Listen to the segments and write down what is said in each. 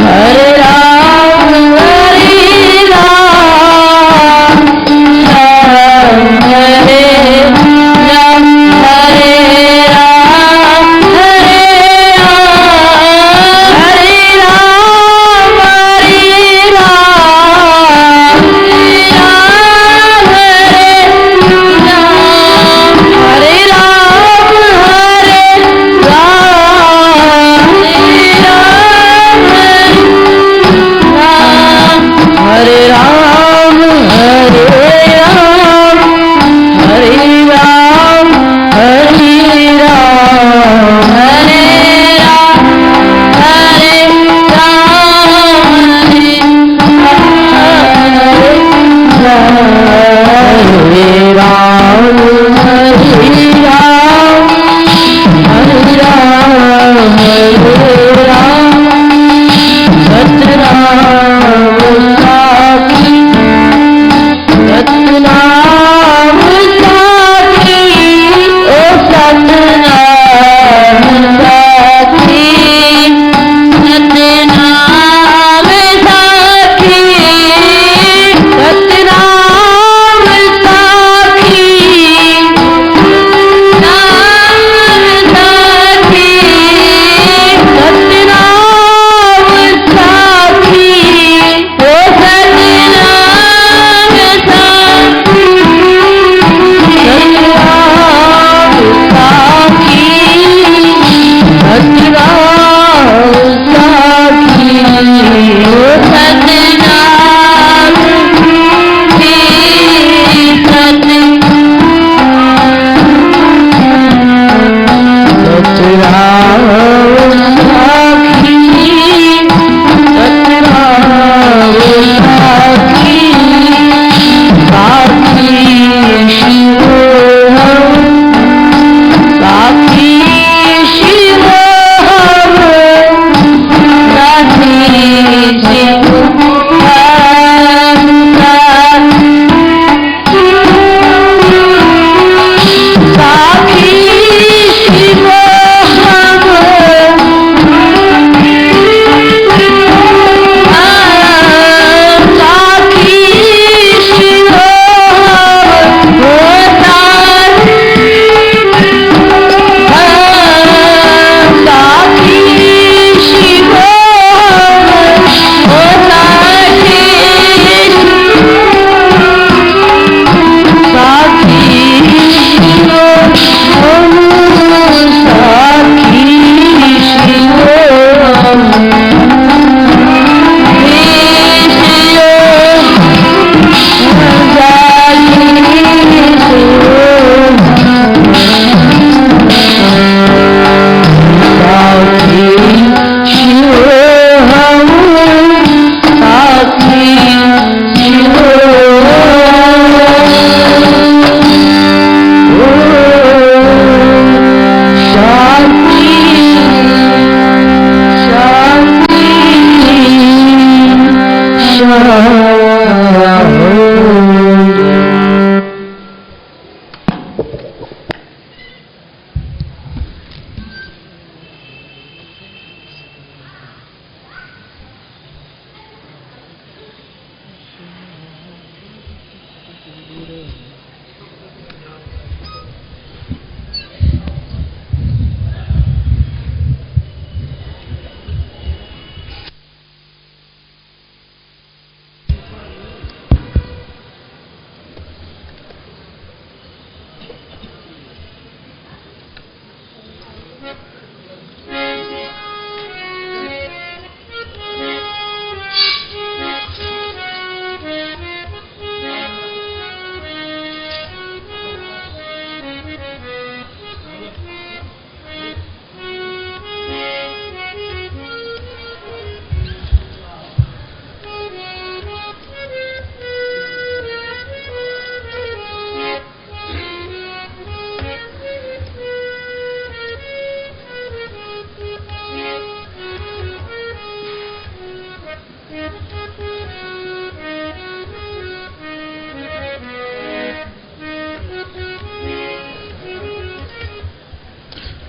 हरे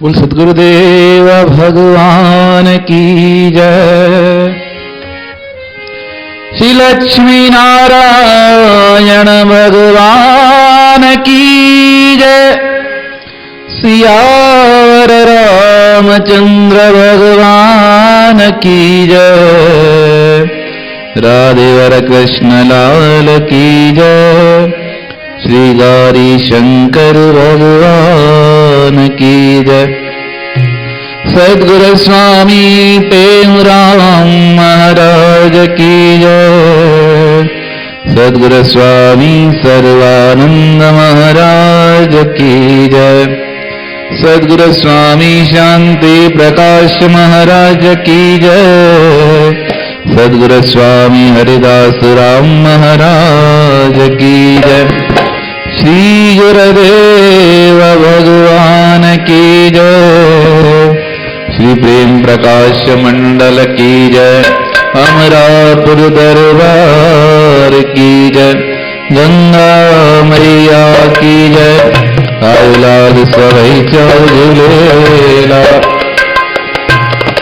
बोल सद्गुरुदेव भगवान की जय। श्री लक्ष्मी नारायण भगवान की जय। सियावर रामचंद्र भगवान की जय। राधेवर कृष्ण लाल की जय। श्री गौरी शंकर भगवान की जय। सद्गुरु स्वामी प्रेमराम महाराज की जय। सद्गुरु स्वामी सर्वानंद महाराज की जय। सद्गुरु स्वामी शांति प्रकाश महाराज की जय। सद्गुरु स्वामी हरिदास राम महाराज की जय। श्री गुरुदेव भगवान की जय। श्री प्रेम प्रकाश मंडल की जय। अमरापुर दरबार की जय। गंगा मैया की जय। आयुलाद सवै चौलेला।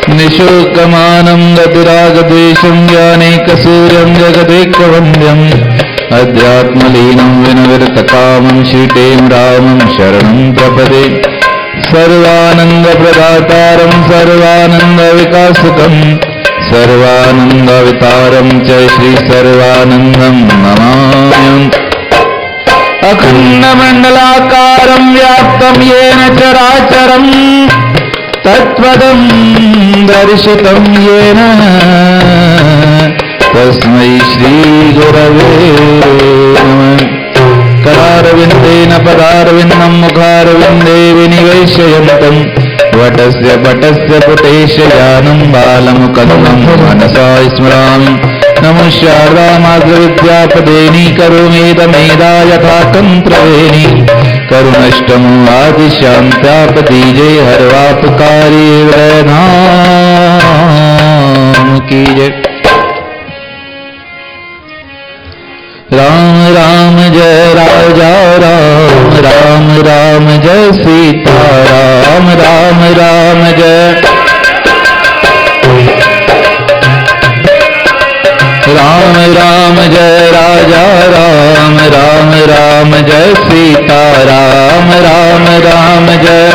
निशुल्कमानं गतिरागद्वेषं ज्ञानेकसूर्यं जगदेकवन्द्यम् अध्यात्मलीनं विनविरतकामं श्रीटें रामं शरणं प्रपदे। सर्वानन्दप्रदातारं सर्वानन्दविकासकं सर्वानन्दवितारं च श्री सर्वानन्दं नमाम्यहम्। अखण्डमण्डलाकारं व्याप्तं येन चराचरं तत्पदं दर्शितं येन तस्मै श्री गुरवे नमः। करारविन्देन पदारविन्दं मुखारविन्दे विनिवेशयन्तं वटस्य पटस्य पुटेशयानं बालमुकन्दं मनसा स्मरामि। नमः शारदामाद्रविद्यापदेनि करोमीदमेदा यथा तन्त्रवेणि। करुणष्टमो आदिशान्त्यापदीजे हरवापकारी वैधाम की जय। राम राम जय राजा राम। राम राम जय सीता राम। राम राम जय। राम राम जय राजा राम। राम राम जय सीता राम। राम राम जय।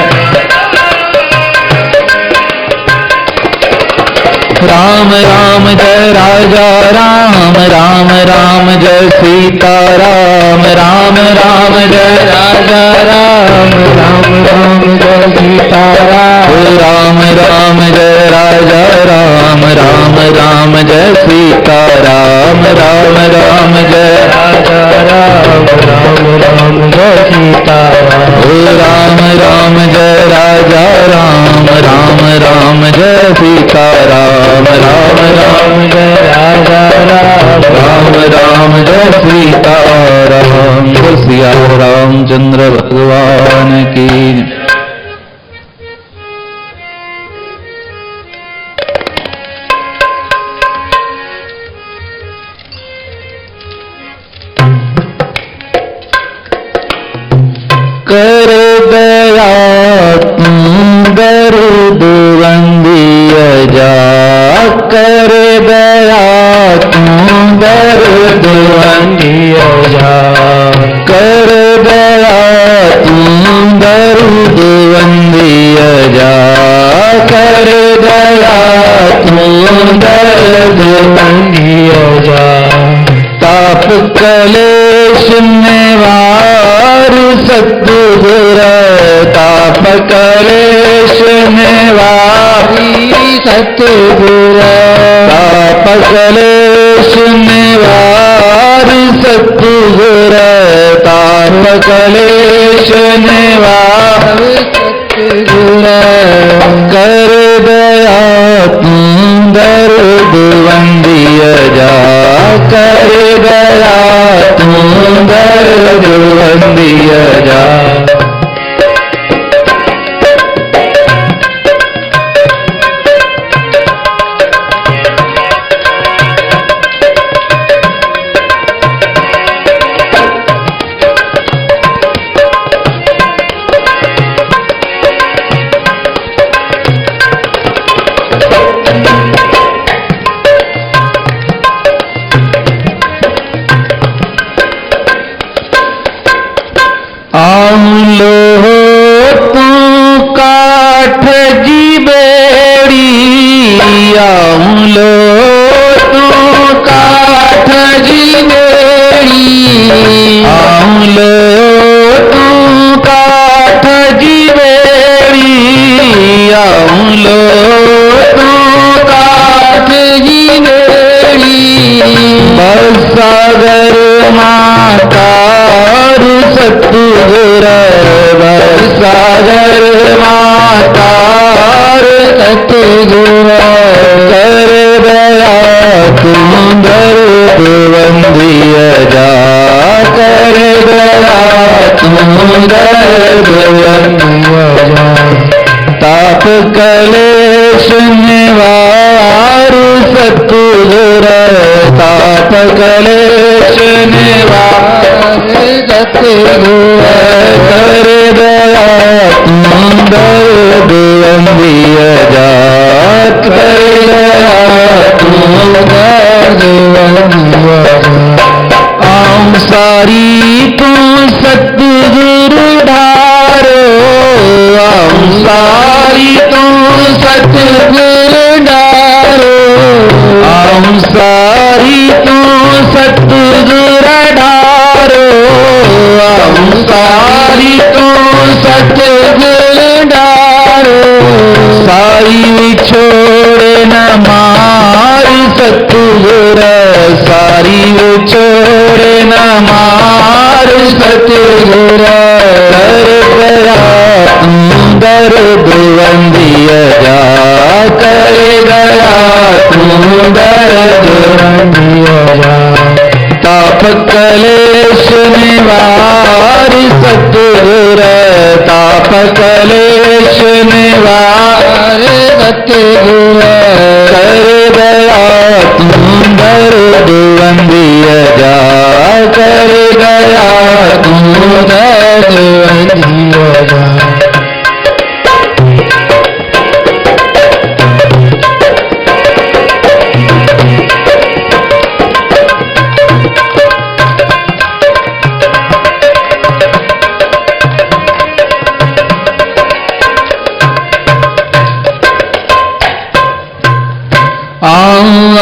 राम राम जय राजा राम। राम राम जय सीता राम। राम राम जय राजा राम। राम राम जय सीता राम। राम राम जय राजा राम। राम राम जय सीता राम। राम राम जय राजा राम। राम राम जय सीता राम। राम राम जय राजा राम। राम राम जय सीता राम। राम राम जय राजा राम। राम राम जय सीता राम। सिया रामचंद्र भगवान की। कर दया तू दर्द बंदिय जा। कर दया तू दर्द बंदिय जा। कर दया तू दर्द बंदिय जा। कर दया तू दर्द बंदिय जा। ताप कलेश निवार सतगुर। ताप कलेश निवारी सतगुर। ताप कलेश निवार सतगुर। ताप कलेश निवार सतगुर। कर दया तू दर्द बंदिय जा। कर दया तू दर्द बंदिय जा। लो तू काठ जी बेड़ी, आऊं लो तू काठ जी बेड़ी, आऊं लो तू काठ जी बेड़ी, आऊं लो तू काठ जी बेड़ी। बरसागर मातार सतगुर, बरसागर मातार सतगुर, कर दया तुम दर्द बंदिय जा, कर दया तुम दर्द बंदिय जा। ताप कलेश निवार सतगुर, ताप कलेश निवार सतगुर, कर दया तुम दर्द बंदिय जा, कर दया तुम दर्द बंदिय जा। आऊं सारी तू सतगुरु ढारो, आऊं सारी तू सतगुरु ढारो, आऊं सारी तू सतगुरु ढारो, आऊं सारी तू सतगुरु ढारो। सारी छोड़ न मार सतगुर, सारी छोड़ न मार सतगुर, कर दया तुम दर्द बंदिय जा, कर दया तुम दर्द बंदिय जा। ताप कलेश निवार सतगुर, ताप कलेश निवार सतगुर, कर दया तुम दर्द बंदिय जा, कर दया तुम दर्द बंदिय जा।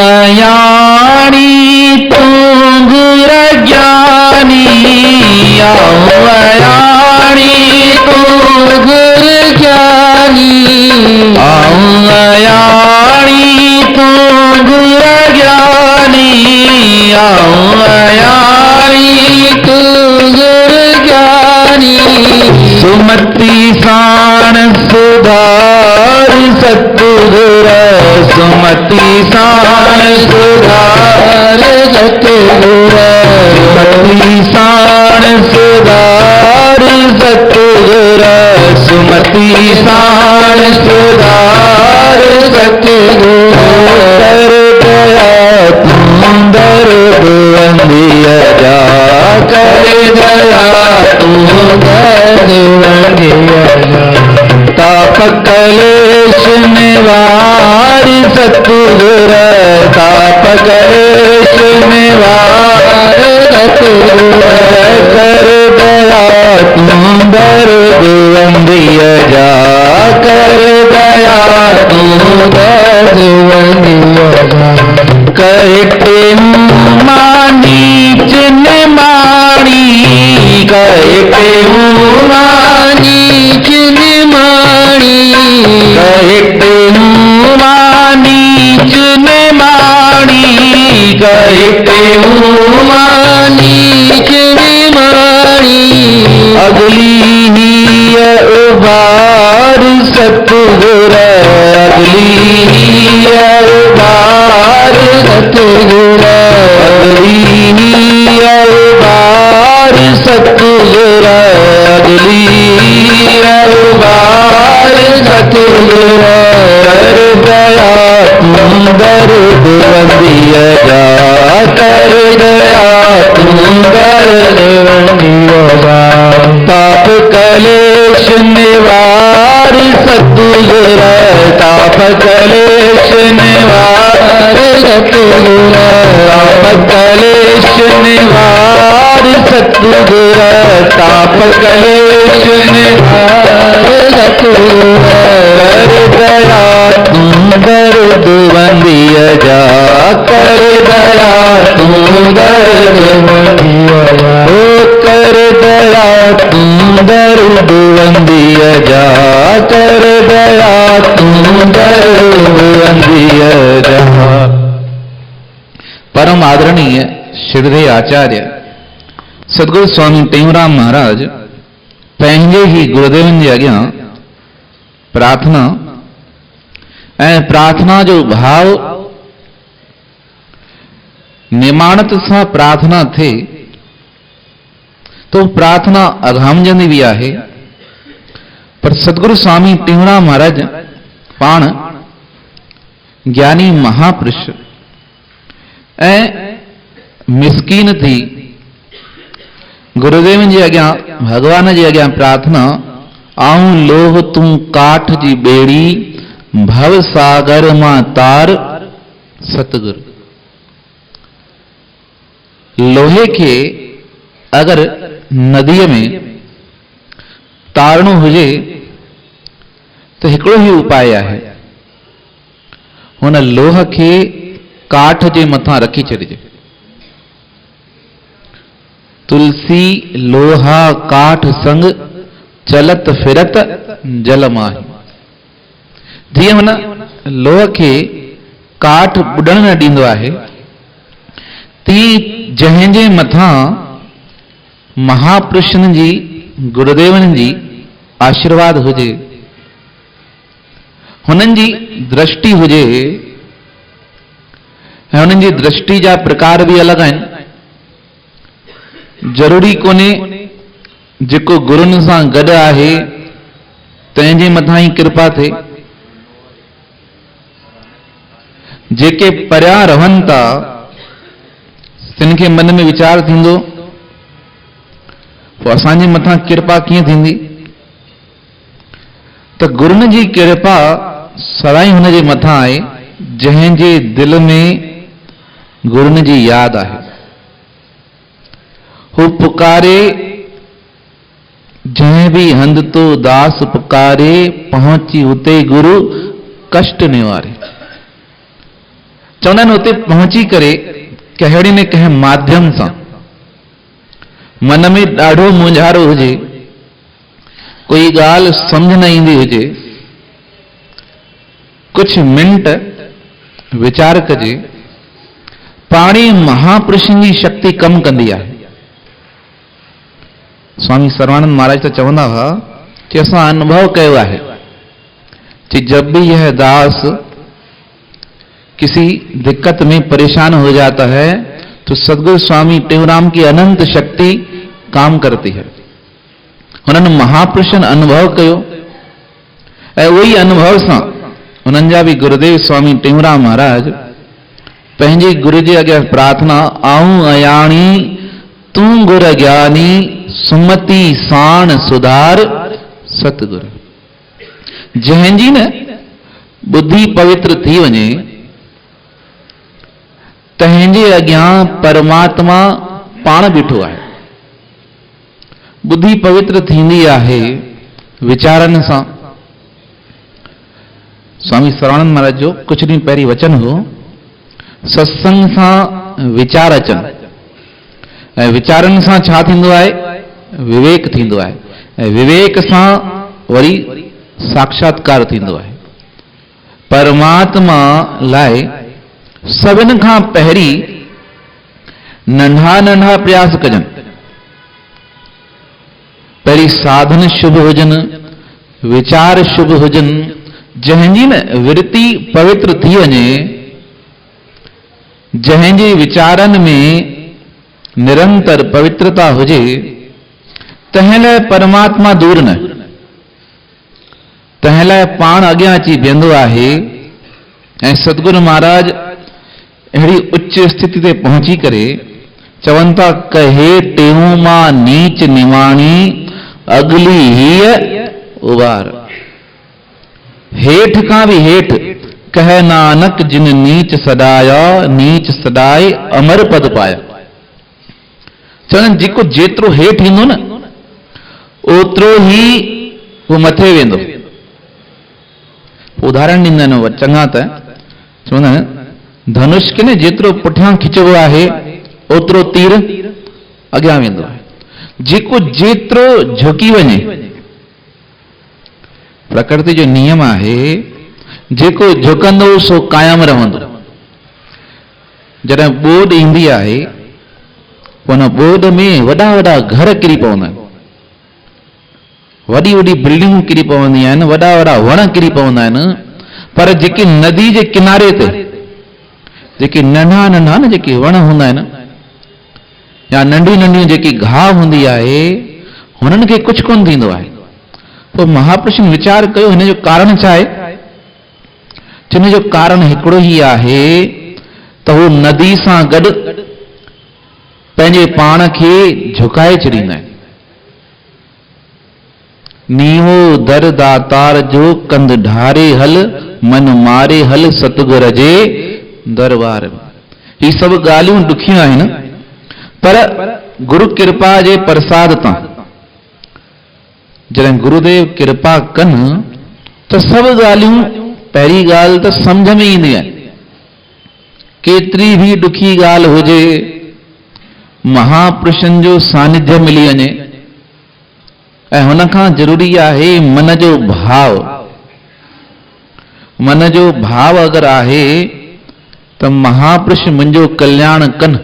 अयाणी तू गुर ज्ञानी, आऊं अयाणी तू गुर ज्ञानी, आऊं अयाणी तू गुर ज्ञानी, आऊं अयाणी तू गुर ज्ञानी। सुमति शान सुधार सतगुर, सुमति शान सुधार सतगुर, सुमति शान सुधार सतगुर, सुमति शान सुधार सतगुर, कर दया तुम दर्द बंदिय जा, कर दया तुम दर्द बंदिय जा। ताप कलेश निवार सतगुर, ताप कलेश निवार सतगुर, कर दया तुम दर्द बंदिय जा, कर दया तुम दर्द बंदिय जा। कहते मानी चिन माणी, कहते मानी चिन माणी, कहते मानी चिन माणी, कहते मानी चिन माणी। अगली ही उबार सतगुर, अगली ही उबार सतगुर, अगली ही उबार सतगुर, अगली उबार सतगुर, कर दया तुम दर्द बंदिय जा, कर दया तुम दर्द बंदिय जा। ताप कलेश निवार सतगुर, ताप कलेश निवार सतगुर, ताप कलेश निवार सतगुर, ताप कलेश निहार सतगुर कर दया तू दर्द बंदिय जा कर दया तू दर्द बंदिय जा कर दया तू दर्द बंदिय जा कर दया तू दर्द बंदिय जा। परम आदरणीय श्रीधर आचार्य सदगुरु स्वामी टेऊंराम महाराज पंहिंजे ही गुरुदेवन जी अॻियां प्रार्थना ऐं प्रार्थना जो भाव निमाणत सां प्रार्थना थे तो प्रार्थना अघामजंदी भी आहे। पर सदगुरु स्वामी टेऊंराम महाराज पाण ज्ञानी महापुरुष ऐं मिसकीन थी गुरुदेव जी अॻियां भगवान जे अॻियां प्रार्थना आऊं लोह तूं काठ जी बेड़ी भव सागर मां तार सतगुरु। लोहे के अगर नदीअ में तारणो हुजे तो हिकिड़ो ही उपाय आहे, हुन लोह के काठ जे मथां रखी छॾिजे। तुलसी लोहा काठ संग चलत फिरत जल माही। जीअं हुन लोह खे काठ बुॾण न ॾींदो आहे, तीअं जंहिंजे मथां महापुरुषनि जी गुरुदेवनि जी आशीर्वाद हुजे, हुननि जी दृष्टि हुजे, ऐं हुननि जी दृष्टि जा प्रकार भी अलॻि आहिनि। जरूरी कोन्हे जेको गुरुनि सां गॾु आहे तंहिंजे मथां ई कृपा थिए। जेके परियां रहनि था तिन खे मन में वीचार थींदो पोइ असांजे मथां कृपा कीअं थींदी। त गुरुनि जी कृपा सदाई हुन जे मथां आहे जंहिंजे दिल में गुरुनि जी यादि आहे। हू पुकारे जंहिं भी हंध तो दास पुकारे पहुंची उते गुरु कष्ट निवारे। चवंदा आहिनि उते पहुची करे कहिड़ी न कंहिं माध्यम सां मन में ॾाढो मुंझारो हुजे, कोई ॻाल्हि सम्झ न ईंदी हुजे, कुछ मिंट विचार कजे, पाणी महापुरुषनि जी शक्ति कम कंदी आहे। स्वामी सर्वानंद महाराज तो चवंदा हुआ कि असां अनुभव कयो आहे कि जब भी यह दास किसी दिक्कत में परेशान हो जाता है तो सदगुरु स्वामी टेऊंराम की अनंत शक्ति काम करती है। उन्होंने महापुरुषन अनुभव कयो ऐं उही अनुभव सां उन्हनि जा भी गुरुदेव स्वामी टेऊंराम महाराज पंहिंजे गुरु जे अॻियां प्रार्थना आऊं अयाणी तूं गुर ज्ञानी सुमति साण सुधार सतगुरु। जंहिंजी न बुद्धि पवित्र थी वञे तंहिंजे अॻियां परमात्मा पाण बीठो आहे। बुद्धि पवित्र थींदी आहे विचारनि सां। स्वामी सर्वानंद महाराज जो कुछ ॾींहं पहिरीं वचन हो, सत्संग सां विचार अचनि ऐं विचारनि सां छा थींदो आहे, विवेक थींदो आहे, ऐं विवेक सां वरी साक्षात्कार थींदो आहे। परमात्मा लाइ सभिनि खां पहिरीं नंढा नंढा प्रयास कजनि। पहिरीं साधन शुभ हुजनि, विचार शुभ हुजनि, जंहिंजी न वृत्ति पवित्र थी वञे, जंहिंजे विचारनि में निरंतर पवित्रता हुजे, तंहिं लाइ परमात्मा दूर न, तंहिं लाइ पाण अॻियां अची बीहंदो आहे। ऐं सतगुरु महाराज अहिड़ी उच्च स्थिति ते पहुची करे चवनि था, कहे टेऊं मां नीच निवाणी अगली हीअ उबार। हेठ खां भी हेठ कह नानक जिन नीच सदाया नीच सदाए अमर पद पाया। चवनि जेको जेतिरो हेठि ईंदो न ओतिरो ई वो मथे वेंदो। उदाहरण ॾींदा आहिनि चङा त चवंदा आहिनि धनुष खे न जेतिरो पुठियां खिचबो आहे ओतिरो तीर अॻियां वेंदो आहे। जेको जेतिरो झुकी वञे, प्रकृति जो नियम आहे, जेको झुकंदो सो कायम रहंदो। जॾहिं ॿोॾ ईंदी आहे हुन ॿोॾ में वॾा वॾा घर किरी पवंदा आहिनि, वॾी वॾी बिल्डिंगूं किरी पवंदियूं आहिनि, वॾा वॾा वण किरी पवंदा आहिनि। पर जेके नदी जे किनारे ते जेके नंढा नंढा न जेके वण हूंदा आहिनि या नंढियूं नंढियूं जेकी घाह हूंदी आहे हुननि खे कुझु कोन थींदो आहे। पोइ महापुरुषनि वीचार कयो हिन जो कारण छा आहे? हिन जो कारण हिकिड़ो ई आहे त हू नदी सां गॾु पंहिंजे पाण खे झुकाए छॾींदा आहिनि। नीवो दर दातार जो कंध ढारे हल, मन मारे हल सतगुर जे दरबार में। ही सभु ॻाल्हियूं ॾुखियूं आहिनि, पर गुरु कृपा जे प्रसाद तां जॾहिं गुरुदेव कृपा कनि त सभु ॻाल्हियूं पहिरीं ॻाल्हि त सम्झ में ईंदी आहे। केतिरी बि ॾुखी ॻाल्हि हुजे, महापुरुषनि जो सानिध्य मिली वञे ऐं हुन खां ज़रूरी आहे मन जो भाव। मन जो भाव अगरि आहे त महापुरुष मुंहिंजो कल्याण कनि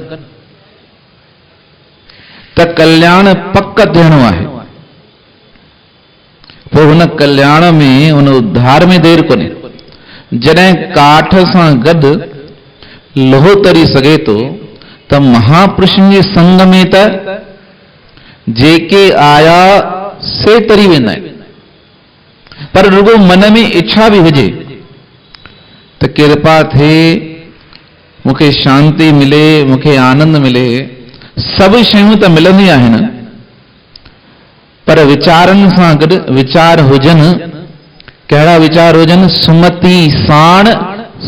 त कल्याण पक थियणो आहे। पोइ हुन कल्याण में हुन उद्धार में देर कोन्हे। जॾहिं काठ सां गॾु लोहो तरी सघे थो त महापुरुषनि जे संग में त जेके आया से तरी वेंदा आहिनि। पर रुगो मन में इच्छा बि हुजे त कृपा थिए, मूंखे शांति मिले, मूंखे आनंद मिले, सभु शयूं त मिलंदियूं आहिनि, पर वीचारनि सां गॾु वीचार हुजनि। कहिड़ा वीचार हुजनि? सुमति साण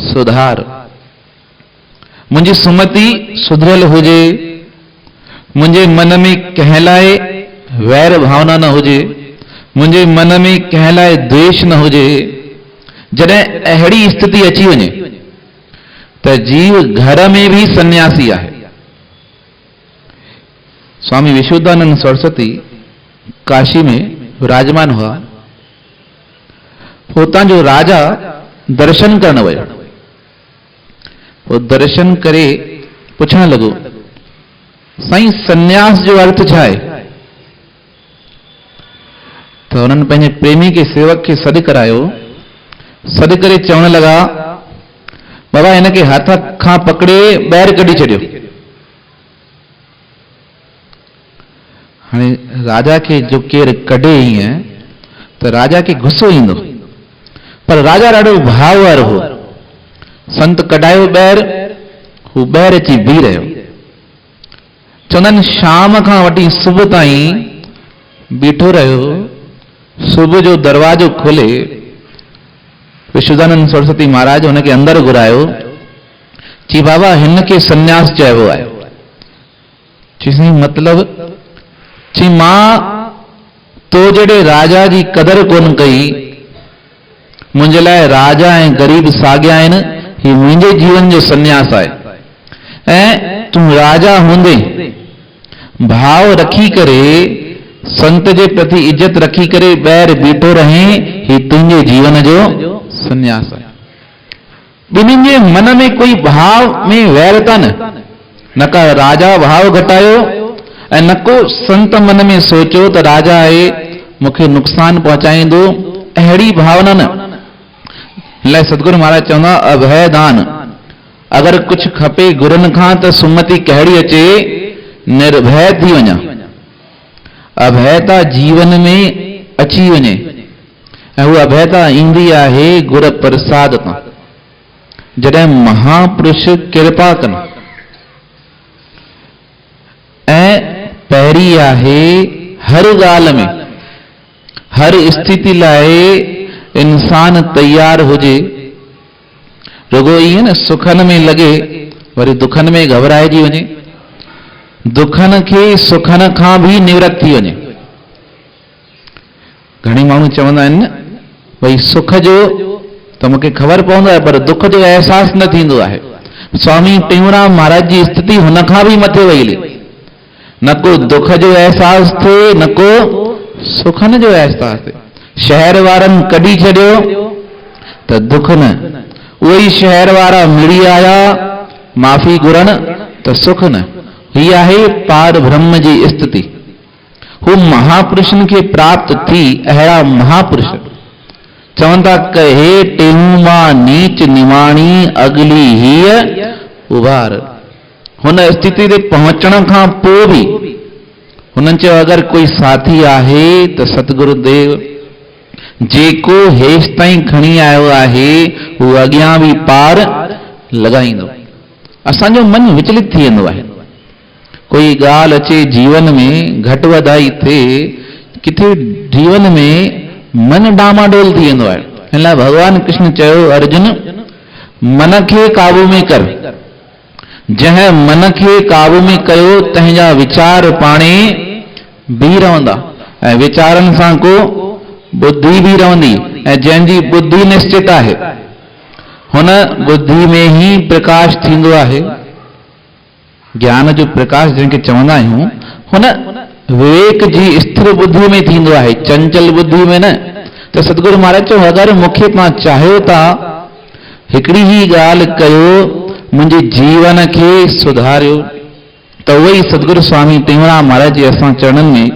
सुधार। मुंहिंजी सुमति सुधरियल हुजे, मुंहिंजे मन में कंहिं लाइ वैर भावना न हुजे, मुंहिंजे मन में कंहिं लाइ द्वेष न हुजे। जॾहिं अहिड़ी स्थिति अची वञे त जीव घर में भी सन्यासी आहे। स्वामी विशुद्धानंद सरस्वती काशी में विराजमान हुआ। हुतां जो राजा दर्शन करण वियो। वो दर्शन करे पुछण लॻो, साईं सन्यास जो अर्थ छा आहे? त हुननि पंहिंजे प्रेमी के सेवक खे सॾु करायो। सॾु करे चवण लॻा, बाबा हिनखे हथ खां पकड़े ॿाहिरि कढी छॾियो। हाणे राजा खे जो केरु कढे ईअं त राजा खे गुस्सो ईंदो, पर राजा ॾाढो भाव वारो हो। संत कढायो ॿाहिरि, हू ॿाहिरि अची बीह रहियो। चवंदा आहिनि शाम खां वठी सुबुह ताईं बीठो रहियो। सुबुह जो दरवाजो खोले विशुद्धानंद सरस्वती महाराज हुनखे अंदरि घुरायो। चई बाबा हिनखे सन्यास चइबो आहे। चई साईं मतिलबु? चई मां तो जहिड़े राजा जी क़दर कोन कई, मुंहिंजे लाइ राजा ऐं गरीब साॻिया आहिनि, ही मुंहिंजे जीवन जो सन्यास आहे। ऐं तूं राजा हूंदे भाव रखी करे, संत जे प्रति इज्जत रखी करे ॿाहिरि बीठो रहे, ही तुंहिंजे जीवन जो सन्यास आहे। ॿिन्हिनि जे मन में कोई भाव में वैरता न का राजा भाव घटायो ऐं न को संत मन में सोचियो त राजा आहे मूंखे नुक़सान पहुचाईंदो। अहिड़ी भावना न। लाइ सतगुरु महाराज चवंदा अभय दान। अगरि कुझु खपे गुरुनि खां त सुमति कहिड़ी अचे, निर्भय थी वञा। अभयता जीवन में अची वञे ऐं उहा अभयता ईंदी आहे गुर प्रसाद तां। जॾहिं महापुरुष कृपा कनि। ऐं पहिरीं आहे हर ॻाल्हि में, हर स्थिति लाइ इंसान तैयार हुजे। रुगो ईअं न सुखनि में लॻे वरी दुखनि में घबराइजी वञे, दुखनि खे सुखनि खां भी निवृत्त थी वञे। घणी माण्हू चवंदा आहिनि न भई सुख जो त मूंखे ख़बर पवंदो आहे पर दुख जो अहसास न थींदो आहे। स्वामी टेऊंराम महाराज जी स्थिति हुन खां बि मथे वई हली। न को दुख जो अहसास थिए न को सुखन जो अहसास थिए। शहर वारनि कढी छॾियो त दुख न, उहे ई शहर वारा मिड़ी आया माफ़ी घुरण त सुख न। ही आहे पार ब्रह्म जी स्थिति। हू महापुरुषनि खे प्राप्त थी अहिड़ा महापुरुष चवनि था क हे टेऊं मां नीच निवाणी अगली हीअ उभार। हुन स्थिति ते पहुचण खां पोइ बि हुननि चयो अगरि कोई साथी आहे त सतगुरुदेव जेको हेसि ताईं खणी आयो आहे हू अॻियां बि पार लॻाईंदो। असांजो मन विचलित थी वेंदो आहे। कोई ॻाल्हि अचे जीवन में घटि वधाई थिए, किथे जीवन में मन डामाडोल थी वेंदो आहे। हिन लाइ भगवान कृष्ण चयो अर्जुन मन खे काबू में कर। जंहिं मन खे काबू में कयो तंहिंजा वीचार पाणे बीह रहंदा ऐं वीचारनि सां को बुद्धि बि रहंदी ऐं जंहिंजी बुद्धि निश्चित आहे हुन बुद्धि में ही प्रकाश थींदो आहे। ज्ञान जो प्रकाश जंहिंखे चवंदा आहियूं हुन विवेक जी स्थिर बुद्धि में थींदो आहे, चंचल बुद्धि में न। त सतगुरु महाराज चयो अगरि मूंखे तव्हां चाहियो था हिकिड़ी ही ॻाल्हि कयो मुंहिंजे जीवन खे सुधारियो त उहो ई सतगुरु स्वामी टेऊंराम महाराज जी असां चरणनि में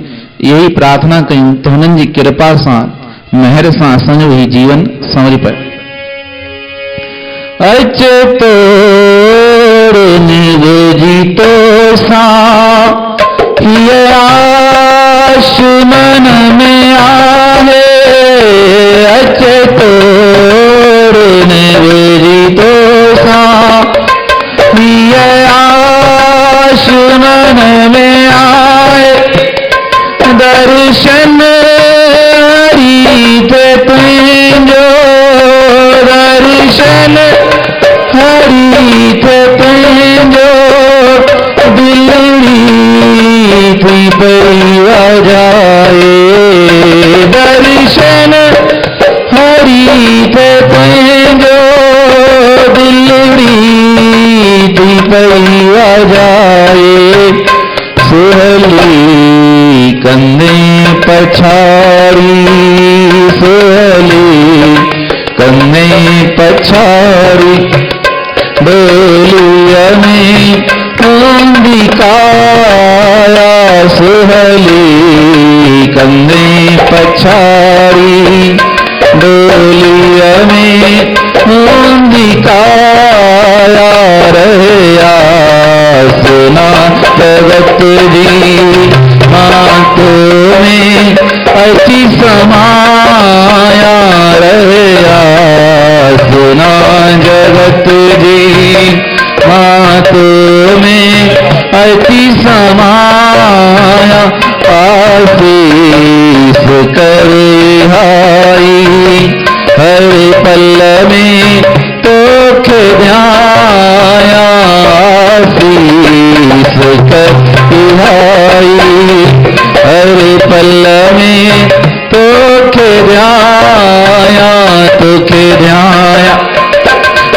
इहो ई प्रार्थना कयूं त हुननि जी कृपा सां महर सां असांजो ही जीवन संवरी पए। अचे तोड़ निवेजी तो सा ये आश मन में आहे। अचे तोड़ निवेजी तो सा ये आश मन में आए। दर्शन हरि थे तुझो, दर्शन हरि थे तुझो, दिलड़ी थी पैया जाए। दर्शन हरि थे तुझो, दिलड़ी थी पैया जाए। सुहली कंदे पछाड़ी, सुहली कंदे पछाड़ी, डोलिया में कांदी काया। सुहली कंदे पछाड़ी, डोलिया में कांदी काया। रहया सुना जगत जी मात में अति समाया। रहया सुना जगत जी मात में अति समाया। आशीष करे हाई हर पल में तोखे ध्याया। आशीष करे हाई हर पल में तोखे ध्याया। तोखे ध्याया,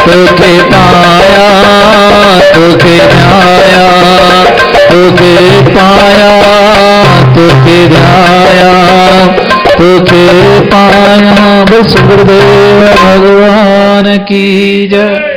तोखे पाया, तोखे ध्याया, तोखे पाया, तोखे ध्याया, तोखे पाया। बस गुरुदेव भगवान की जय।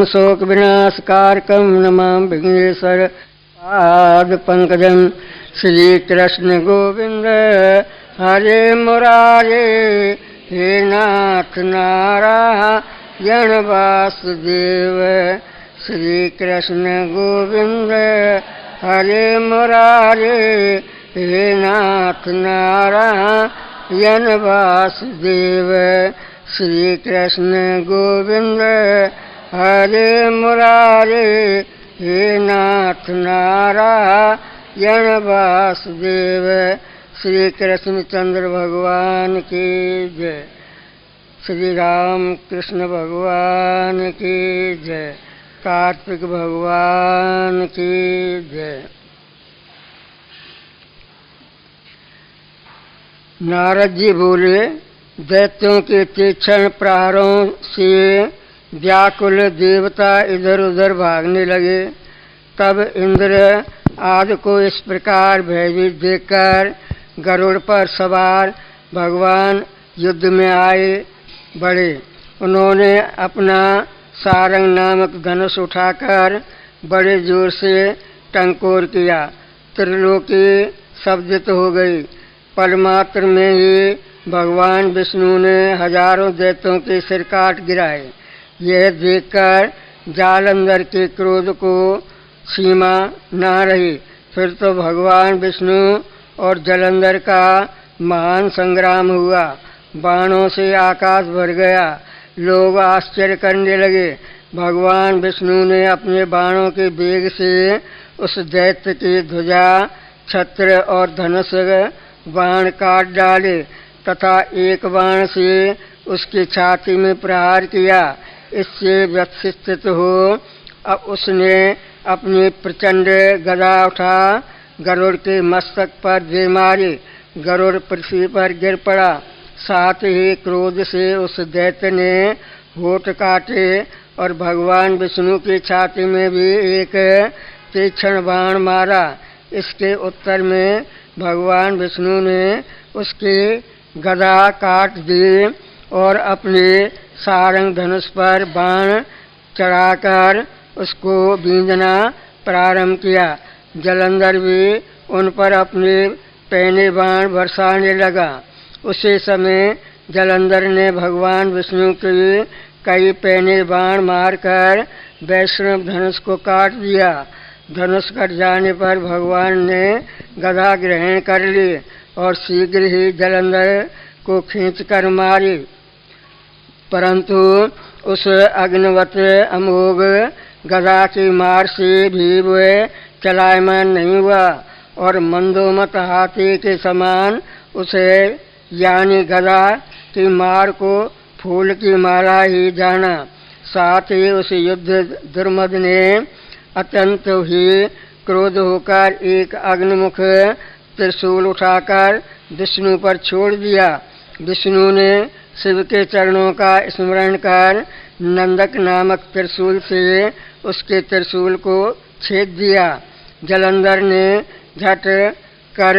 शोक विनाशकारकं नमामि विघ्नेश्वर पाद पंकजं। श्री कृष्ण गोविंद हरे मुरारे, हे नाथ नारायण वासुदेव। श्री कृष्ण गोविंद हरे मुरारे, हे नाथ नारायण वासुदेव। श्री कृष्ण गोविंद हरे मुरारे, हे नाथ नारायण वासुदेव। श्री कृष्णचंद्र भगवान की जय। श्री राम कृष्ण भगवान की जय। कार्तिक भगवान की जय। नारद जी बोले, दैत्यों के तीक्ष्ण प्रहारों से व्याकुल देवता इधर उधर भागने लगे। तब इंद्र आदि को इस प्रकार भयभीत देखकर गरुड़ पर सवार भगवान युद्ध में आए बढ़े। उन्होंने अपना सारंग नामक धनुष उठाकर बड़े जोर से टंकोर किया। त्रिलोकी शब्दित हो गई। पलमात्र में ही भगवान विष्णु ने हजारों दैत्यों के सिर काट गिराए। यह देखकर जालंधर के क्रोध को सीमा न रही। फिर तो भगवान विष्णु और जलंधर का महान संग्राम हुआ। बाणों से आकाश भर गया। लोग आश्चर्य करने लगे। भगवान विष्णु ने अपने बाणों के वेग से उस दैत्य की ध्वजा, छत्र और धनुष बाण काट डाले तथा एक बाण से उसकी छाती में प्रहार किया। इससे व्यथित हो अब उसने अपनी प्रचंड गदा उठा गरुड़ के मस्तक पर दे मारी। गरुड़ पृथ्वी पर गिर पड़ा। साथ ही क्रोध से उस दैत्य ने होठ काटे और भगवान विष्णु की छाती में भी एक तीक्ष्ण बाण मारा। इसके उत्तर में भगवान विष्णु ने उसकी गदा काट दी और अपने सारंग धनुष पर बाण चढ़ाकर उसको बींधना प्रारंभ किया। जलंधर भी उन पर अपने पैने बाण बरसाने लगा। उसी समय जलंधर ने भगवान विष्णु के कई पैने बाण मारकर वैष्णव धनुष को काट दिया। धनुष कट जाने पर भगवान ने गदा ग्रहण कर ली और शीघ्र ही जलंधर को खींचकर मारी। परंतु उस अग्निवत अमोघ गदा की मार से भी वह चलायमान नहीं हुआ और मंदोमत हाथी के समान उसे यानी गदा की मार को फूल की माला ही जाना। साथ ही उस युद्ध दुर्मद ने अत्यंत ही क्रोध होकर एक अग्निमुख त्रिशूल उठाकर विष्णु पर छोड़ दिया। विष्णु ने शिव के चरणों का स्मरण कर नंदक नामक त्रिशूल से उसके त्रिशूल को छेद दिया। जलंधर ने झट कर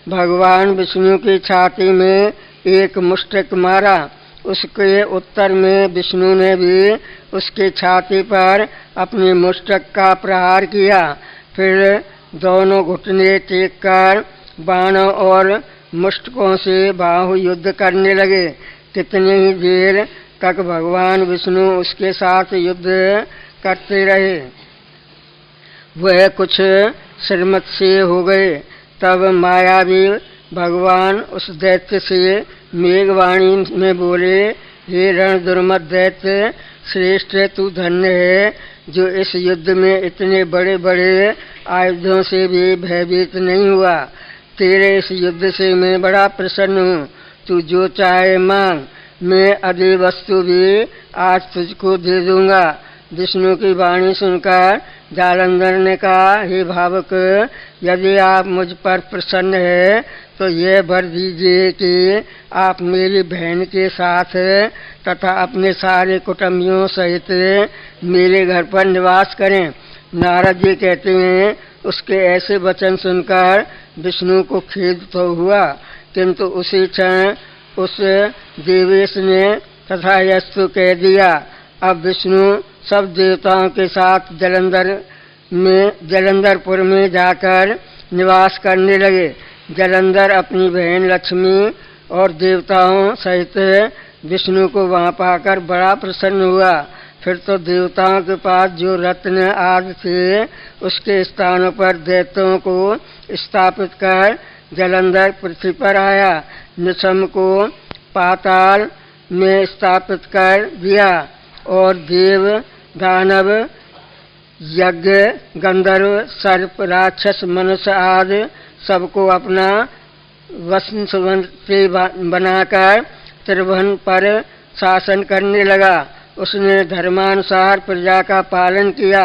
भगवान विष्णु की छाती में एक मुष्टिक मारा। उसके उत्तर में विष्णु ने भी उसकी छाती पर अपनी मुष्टिक का प्रहार किया। फिर दोनों घुटने टेक कर बाणों और मुष्टिकों से बाहु युद्ध करने लगे। कितनी ही देर तक भगवान विष्णु उसके साथ युद्ध करते रहे। वह कुछ श्रीमत से हो गए। तब मायावी भगवान उस दैत्य से मेघवाणी में बोले, हे रण दुर्मत दैत्य श्रेष्ठ, तू धन्य है जो इस युद्ध में इतने बड़े बड़े आयुधों से भी भयभीत नहीं हुआ। तेरे इस युद्ध से मैं बड़ा प्रसन्न हूँ। तू जो चाहे मांग, मैं अधि वस्तु भी आज तुझको दे दूंगा। विष्णु की वाणी सुनकर जालंधर ने कहा, हे भावक, यदि आप मुझ पर प्रसन्न है तो यह वर दीजिए कि आप मेरी बहन के साथ तथा अपने सारे कुटुंबियों सहित मेरे घर पर निवास करें। नारद जी कहते हैं, उसके ऐसे वचन सुनकर विष्णु को खेद तो हुआ, किंतु उसी क्षण उस देवेश ने तथा यस्तु कह दिया, अब विष्णु सब देवताओं के साथ जलंधरपुर में जाकर निवास करने लगे। जलंधर अपनी बहन लक्ष्मी और देवताओं सहित विष्णु को वहाँ पाकर बड़ा प्रसन्न हुआ। फिर तो देवताओं के पास जो रत्न आदि थे उसके स्थानों पर दैत्यों को स्थापित कर जलंधर पृथ्वी पर आया। निशम को पाताल में स्थापित कर दिया और देव दानव यज्ञ गंधर्व सर्प राक्षस मनुष्य आदि सबको अपना वशवर्ती बनाकर त्रिभुवन पर शासन करने लगा। उसने धर्मानुसार प्रजा का पालन किया।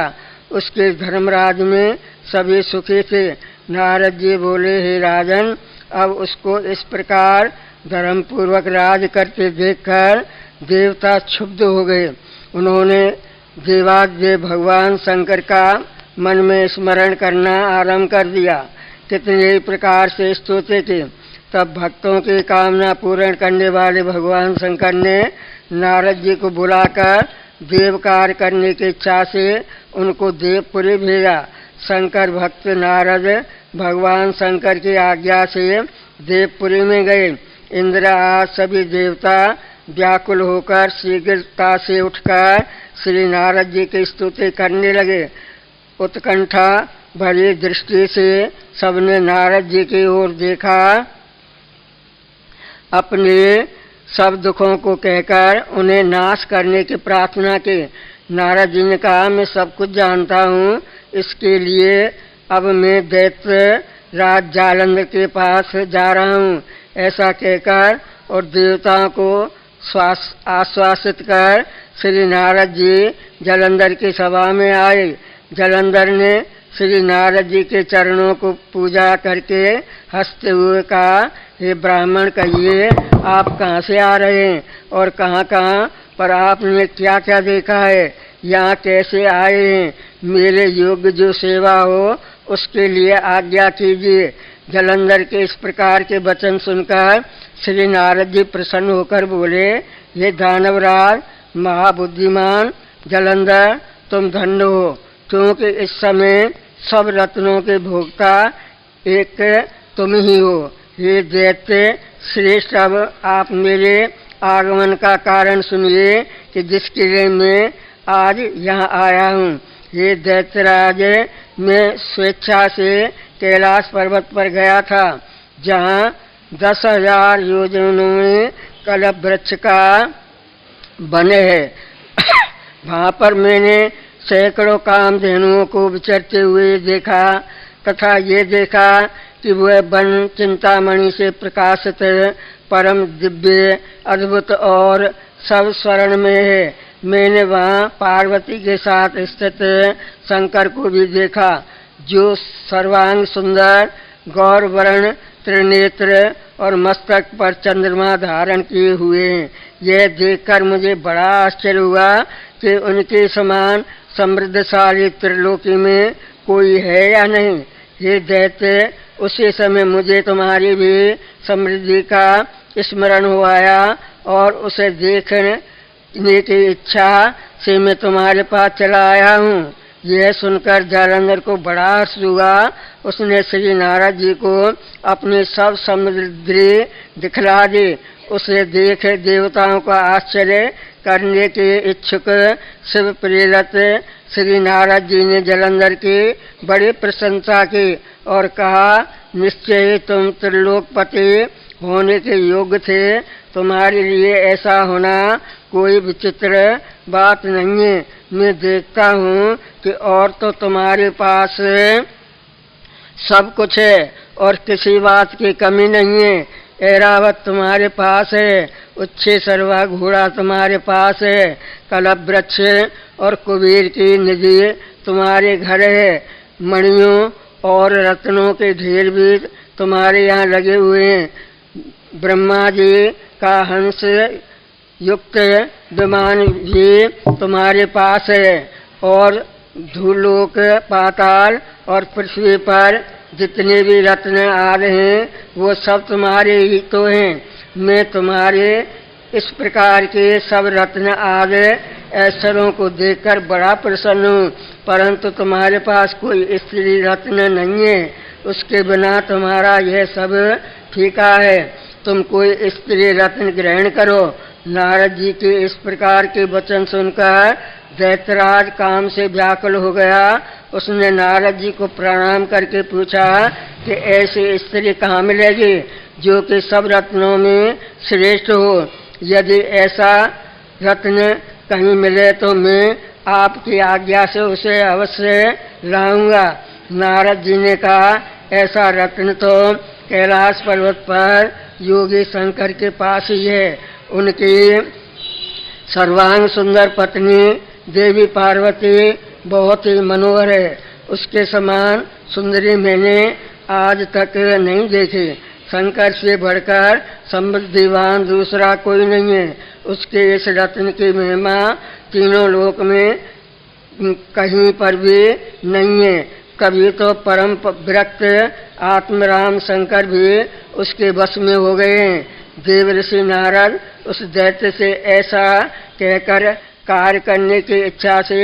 उसके धर्मराज में सभी सुखी थे। नारद जी बोले, हे राजन, अब उसको इस प्रकार धर्मपूर्वक राज करते देखकर देवता क्षुब्ध हो गए। उन्होंने देवादिदेव भगवान शंकर का मन में स्मरण करना आरंभ कर दिया। कितने प्रकार से स्तुति की। तब भक्तों की कामना पूर्ण करने वाले भगवान शंकर ने नारद जी को बुलाकर देव कार्य करने की इच्छा से उनको देवपुरी भेजा। शंकर भक्त नारद भगवान शंकर की आज्ञा से देवपुरी में गए। इंद्र आदि सभी देवता व्याकुल होकर शीघ्रता से उठकर श्री नारद जी की स्तुति करने लगे। उत्कंठा भरी दृष्टि से सबने नारद जी की ओर देखा। अपने सब दुखों को कहकर उन्हें नाश करने की प्रार्थना की। नारद जी ने कहा, मैं सब कुछ जानता हूँ, इसके लिए अब मैं दैत्य राज जालंधर के पास जा रहा हूँ। ऐसा कहकर और देवताओं को आश्वासित कर श्री नारद जी जालंधर की सभा में आए। जालंधर ने श्री नारद जी के चरणों को पूजा करके हंसते हुए कहा, हे ब्राह्मण, कहिए आप कहाँ से आ रहे हैं और कहाँ पर आपने क्या क्या देखा है, यहाँ कैसे आए हैं? मेरे योग्य जो सेवा हो उसके लिए आज्ञा कीजिए। जालंधर के इस प्रकार के वचन सुनकर श्री नारद जी प्रसन्न होकर बोले, ये दानवराज महाबुद्धिमान जालंधर, तुम धन्य हो, क्योंकि इस समय सब रत्नों के भोक्ता एक तुम ही हो। ये दैत्य श्रेष्ठ, अब आप मेरे आगमन का कारण सुनिए कि जिसके लिए मैं आज यहाँ आया हूँ। ये दैत्यराज, मैं स्वेच्छा से कैलाश पर्वत पर गया था, जहाँ 10,000 योजनों में कल्प वृक्ष का बने है। वहाँ पर मैंने सैकड़ों कामधेनुओं को विचरते हुए देखा तथा ये देखा कि वह वन चिंतामणि से प्रकाशित परम दिव्य अद्भुत और सब स्वर्ण में है। मैंने वहाँ पार्वती के साथ स्थित शंकर को भी देखा, जो सर्वांग सुंदर गौर वर्ण त्रिनेत्र और मस्तक पर चंद्रमा धारण किए हुए हैं। यह देखकर मुझे बड़ा आश्चर्य हुआ कि उनके समान समृद्धशाली त्रिलोकी में कोई है या नहीं। हे दैत्य, उसी समय मुझे तुम्हारी भी समृद्धि का स्मरण हो आया और उसे देखने की इच्छा से मैं तुम्हारे पास चला आया हूँ। यह सुनकर जालंधर को बड़ा हर्ष हुआ। उसने श्री नारद जी को अपनी सब समृद्धि दिखला दी। उसे देख देवताओं का आश्चर्य करने के इच्छुक शिव प्रेरित श्री नारद जी ने जालंधर की बड़ी प्रशंसा की और कहा, निश्चय तुम त्रिलोकपति होने के योग्य थे। तुम्हारे लिए ऐसा होना कोई विचित्र बात नहीं है। मैं देखता हूँ कि और तो तुम्हारे पास सब कुछ है और किसी बात की कमी नहीं है। ऐरावत तुम्हारे पास है, उच्छे सर्वा घोड़ा तुम्हारे पास है, कल्प वृक्ष और कुबेर की निधि तुम्हारे घर है, मणियों और रत्नों के ढेर भी तुम्हारे यहाँ लगे हुए हैं। ब्रह्मा जी का हंस युक्त विमान भी तुम्हारे पास है और धूलोक पाताल और पृथ्वी पर जितने भी रत्न आ रहे हैं वो सब तुम्हारे ही तो हैं। मैं तुम्हारे इस प्रकार के सब रत्न आदि ऐश्वर्यों को देखकर बड़ा प्रसन्न हूँ, परंतु तुम्हारे पास कोई स्त्री रत्न नहीं है, उसके बिना तुम्हारा यह सब फीका है। तुम कोई स्त्री रत्न ग्रहण करो। नारद जी के इस प्रकार के वचन सुनकर दैत्यराज काम से व्याकुल हो गया। उसने नारद जी को प्रणाम करके पूछा कि ऐसी स्त्री कहाँ मिलेगी जो कि सब रत्नों में श्रेष्ठ हो। यदि ऐसा रत्न कहीं मिले तो मैं आपकी आज्ञा से उसे अवश्य लाऊंगा। नारद जी ने कहा, ऐसा रत्न तो कैलाश पर्वत पर योगी शंकर के पास ही है। उनकी सर्वांग सुंदर पत्नी देवी पार्वती बहुत ही मनोहर है। उसके समान सुंदरी मैंने आज तक नहीं देखी। शंकर से बढ़कर समृद्धिवान दूसरा कोई नहीं है। उसके इस रत्न की महिमा तीनों लोक में कहीं पर भी नहीं है। कभी तो परम विरक्त आत्मराम शंकर भी उसके वश में हो गए हैं। देवर्षि नारद उस दैत्य से ऐसा कहकर कार्य करने की इच्छा से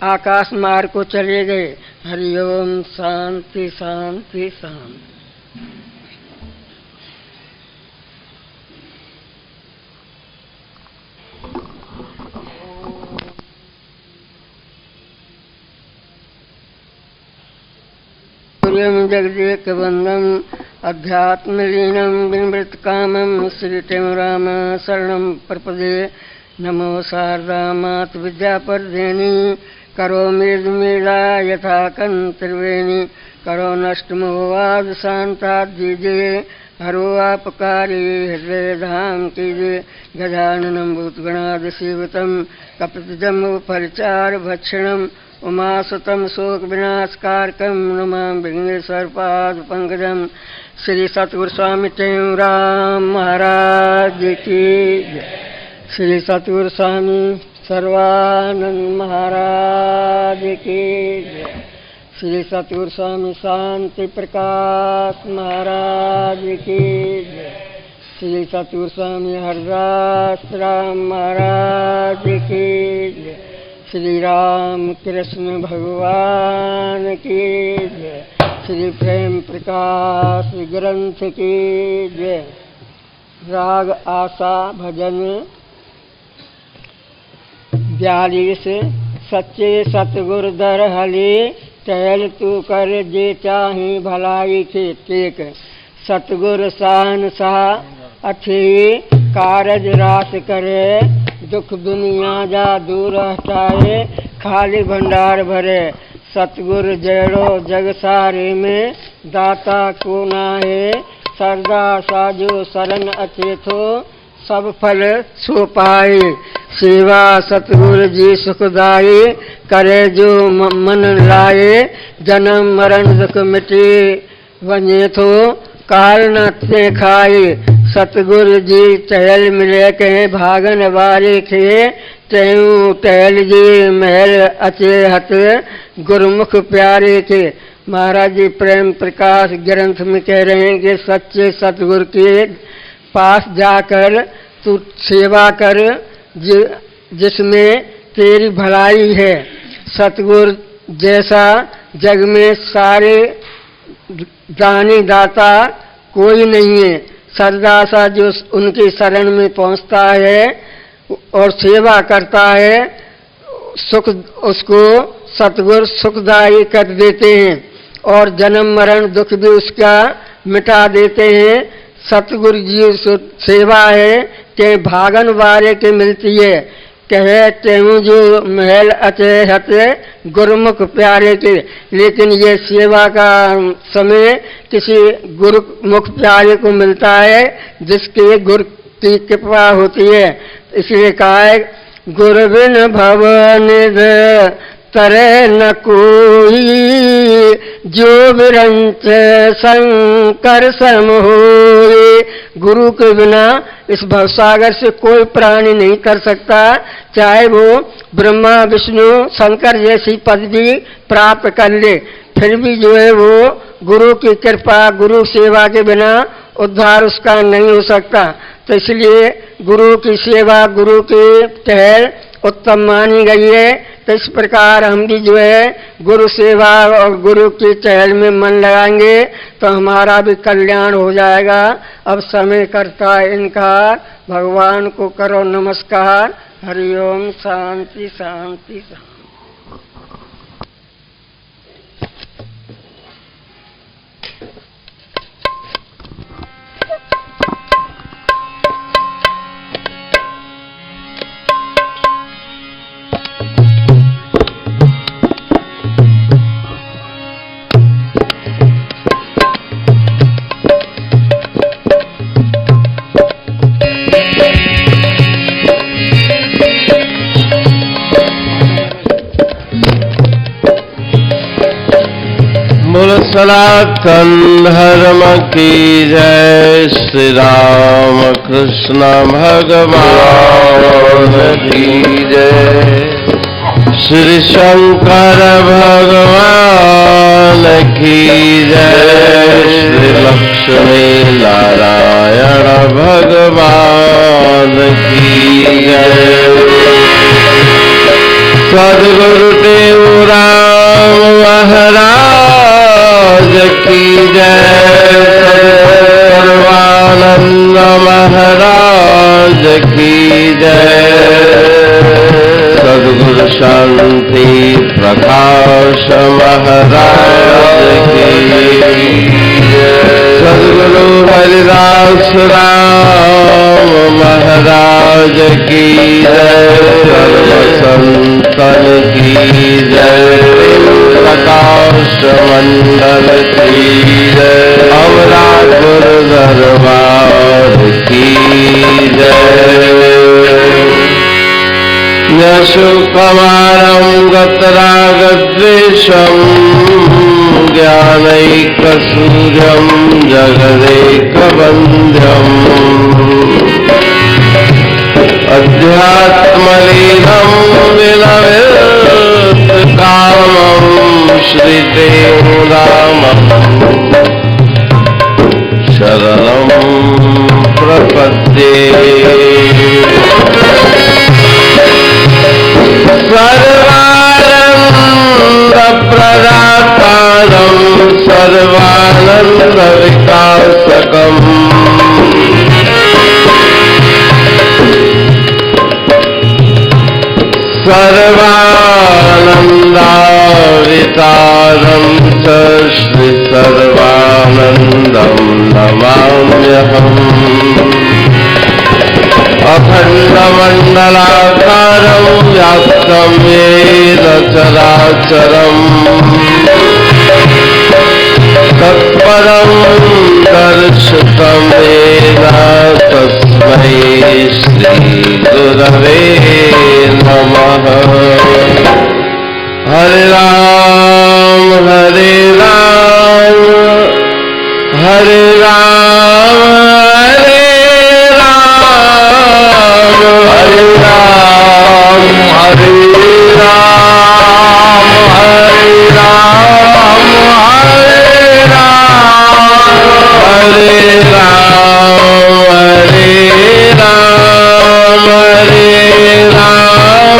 आकाश मार्ग को चले गए। हरिओम शांति शांति शांति। जगदेकबंधम अध्यात्मलीनम विनृत कामम श्रीतेम राम शरणम प्रपदे। नमो शारदा मात विद्यापर्देनी करो मृदुमेला यथा कंत्रिवेणी। करो नष्टमोवाद शांता दीजिए हरो आपकारी हृदय धाम कीजिए। गजाननम भूतगणाद सेवितम कपितजम्बु परिचार भक्षणम उमासुतम शोक विनाशकारकम नमामि विघ्नेश्वरपाद पंकजम। श्री सतगुरु स्वामी टेमराम महाराज की जय। श्री सतगुरु स्वामी सर्वानंद महाराज की जय। श्री सतगुरु स्वामी शांति प्रकाश महाराज की जय। श्री सतगुरु स्वामी हरदास राम महाराज की जय। श्री राम कृष्ण भगवान की जय। श्री प्रेम प्रकाश ग्रंथ की जय। राग आशा भजन 42। सच्चे सतगुर दर हले टहल तू कर जे चाही भलाई के टेक। सतगुर शान शाह अच्छे कारज रास करे। दुख दुनिया जा दूर हटाए खाली भंडार भरे। सतगुर जड़ो जग सारे में दाता को नाहे। सरदा साजो शरण अचेथो सब फल सो पाए। सेवा सतगुर जी सुखदाई करे जो मन लाए। जन्म मरण दुख मिटे वने थो काल न ते खाए। सतगुरु जी टहल मिले कहे भागन वारे खे। तेऊ टहल जी महल अचे हत गुरुमुख प्यारे के। महाराज जी प्रेम प्रकाश ग्रंथ में कह रहे हैं कि सच्चे सतगुरु के पास जाकर तू सेवा कर जिसमें तेरी भलाई है। सतगुरु जैसा जग में सारे दानी दाता कोई नहीं है। सरदासा जो उनकी शरण में पहुंचता है और सेवा करता है सुख उसको सतगुरु सुखदायी कर देते हैं और जन्म मरण दुख भी उसका मिटा देते हैं। सतगुरु जी सेवा है के भागन वारे के मिलती है। कहे तेहू जो महल अचे हते गुरुमुख प्यारे के। लेकिन ये सेवा का समय किसी गुरुमुख प्यारे को मिलता है जिसके गुरु की कृपा होती है। इसलिए कहा है गुरु बिन भवन तरे न कोई। जो विरंच शंकर सम होए। गुरु के बिना इस भवसागर से कोई प्राणी नहीं कर सकता। चाहे वो ब्रह्मा विष्णु शंकर जैसी पदवी प्राप्त कर ले फिर भी जो है वो गुरु की कृपा गुरु सेवा के बिना उद्धार उसका नहीं हो सकता। तो इसलिए गुरु की सेवा गुरु के टहल उत्तम मानी गई है। तो इस प्रकार हम भी जो है गुरु सेवा और गुरु की चहल में मन लगाएंगे तो हमारा भी कल्याण हो जाएगा। अब समय करता है इनकार, भगवान को करो नमस्कार। हरिओम। शांति शांति शांति। सनातन धर्म की जय। श्री राम कृष्ण भगवान की जय। श्री शंकर भगवान की जय। श्री लक्ष्मी नारायण भगवान की जय। सद्गुरुदेव राम महाराज की जय। सर्वानंद महाराज की जय। सद्गुरु शांति प्रकाश महाराज की जय। सद्गुरु हरिदास राम महाराज की जय। सर्व संतन की जय। प्रकाश मंडल की जय। अमरा गुरु दरबार की जय। यशोकमारं गतरागद्वेषं ज्ञानैकसूर्यं जगदेकवन्द्यम् अध्यात्मलीनं विलवितकामं श्रीदेवरामं शरणं प्रपद्ये। सर्वानन्दप्रदातारं सर्वानन्दविकासकम् सर्वानन्दावितारं च श्री सर्वानन्दं नमाम्यहम्। अखण्डमण्डलाकारं व्याप्तं येन चराचरम् तत्परं दर्शितं येन तस्मै श्रीगुरवे नमः। हरे राम हरे राम हरे राम हरे राम हरे राम हरे राम हरे राम हरे राम हरे राम हरे राम हरे राम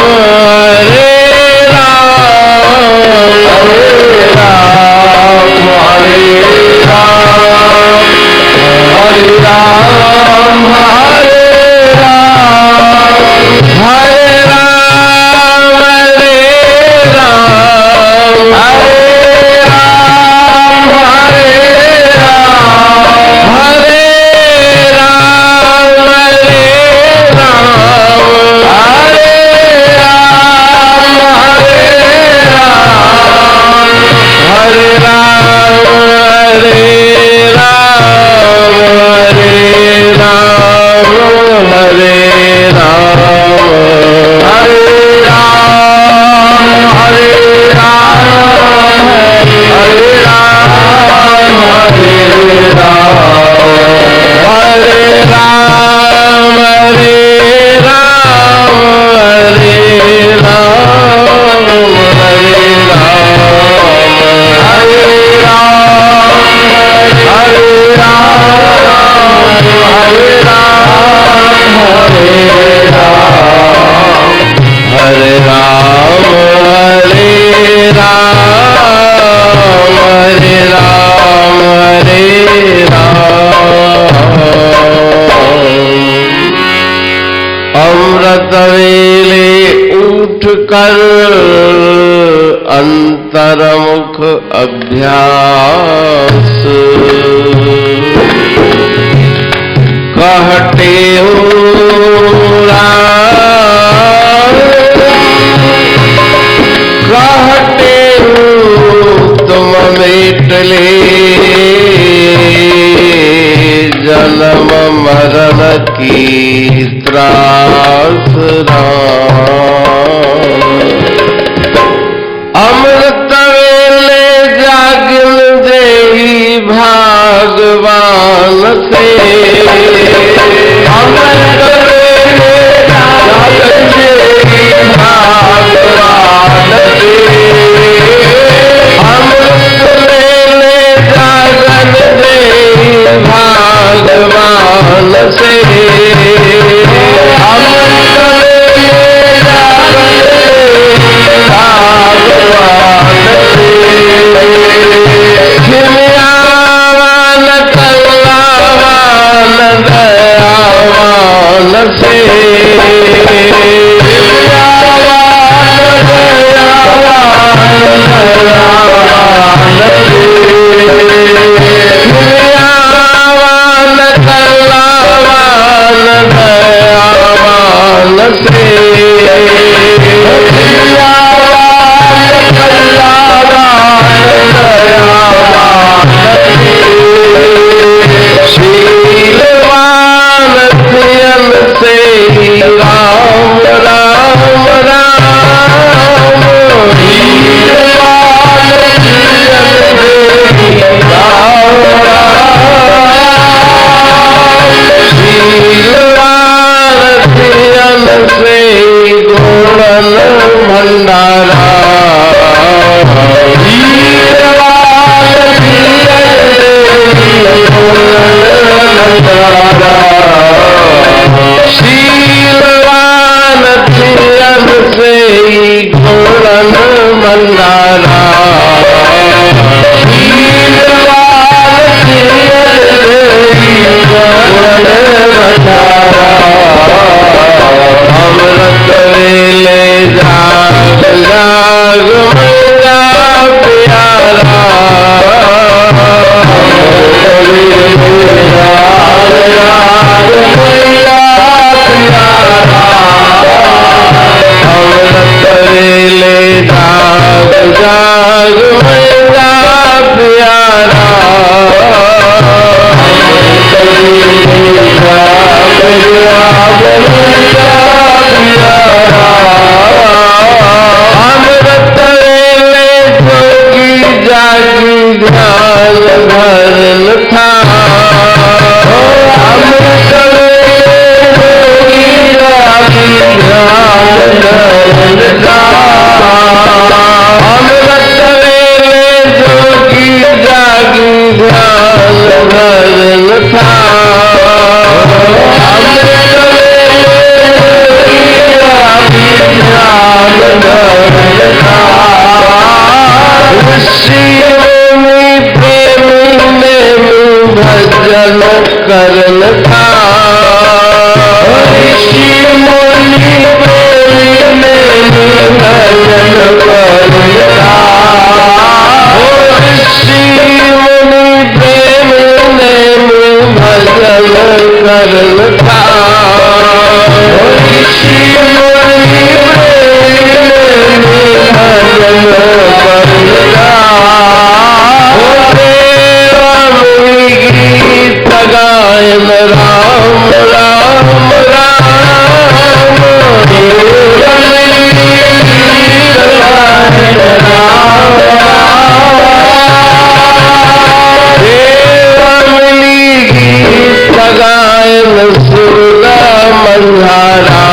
अमृत वेले उठ कर अंतर्मुख अभ्यास कहते कहते तुम मेट ले जन्म मरण की त्रास अमृत वेले जागन देवी भगवान से अमृत वेले जागन देवी भगवान से अमृत वेले जागन देवी भगवान से करन था ऋषि मुनि प्रेम में भजन करन था ऋषि मुनि प्रेम में भजन करन था ऋषि मुनि प्रेम में भजन करन था गायन राम राम राम देवमणि गीत गायन सुरगा मंझारा